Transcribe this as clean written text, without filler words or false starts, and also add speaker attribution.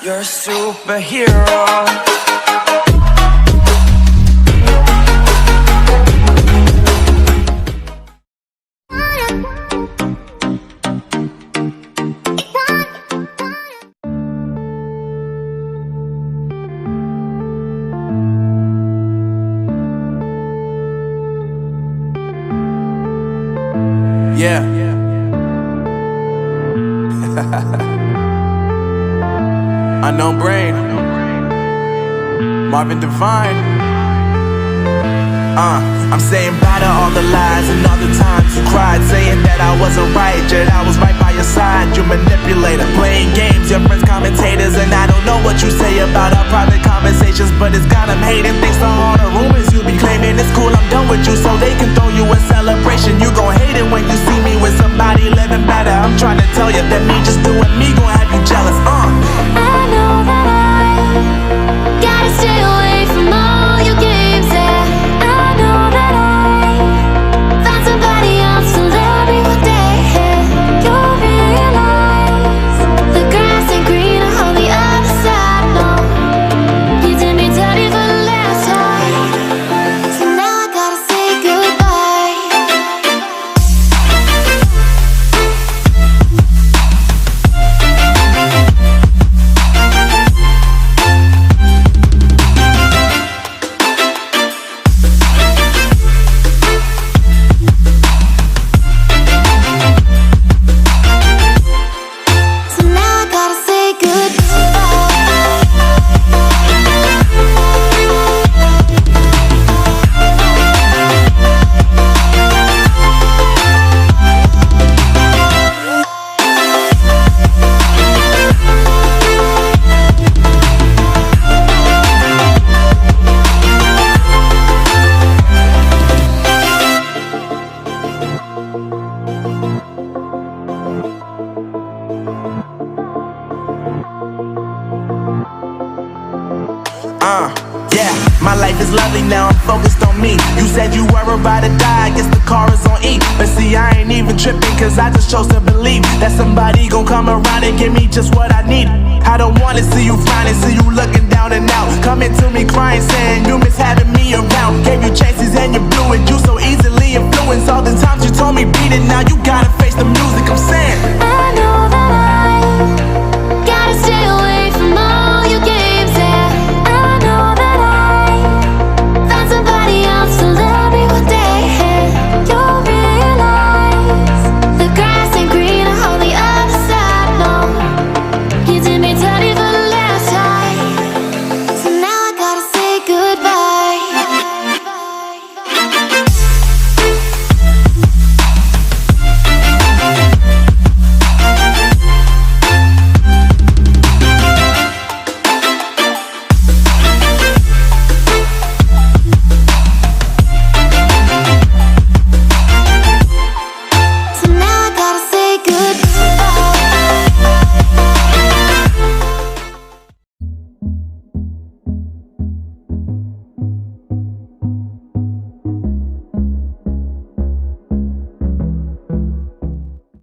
Speaker 1: You're a superhero.
Speaker 2: Yeah. Unknown brain. Marvin Divine. I'm saying bye to all the lies and all the times you cried, saying that I wasn't right, yet I was right by your side. You manipulator, playing games, your friends commentators, and I don't know what you say about our private conversations, but it's got them hating. Thanks to all the rumors you be claiming. It's cool, I'm done with you, so they can throw you a celebration. You gon' hate it when you see me with somebody living better. I'm trying to tell you that me just doing me gon' have you jealous.
Speaker 3: I know that I gotta stay away from all your games, yeah. I know that I found somebody else to love me one day, yeah. You'll realize the grass ain't greener on the other side, no. You did me dirty for the last time, so now I gotta say goodbye. So now I gotta say
Speaker 2: Yeah, my life is lovely now, I'm focused on me. You said you were about to die, I guess the car is on E. But see, I ain't even tripping, cause I just chose to believe that somebody gon' come around and give me just what I need. I don't wanna see you frowning, see you looking down and out, coming to me crying, saying you miss having me around. Gave you chances and you blew it, you so easily influenced. All the times you told me beat it, now you gotta face the music. I'm saying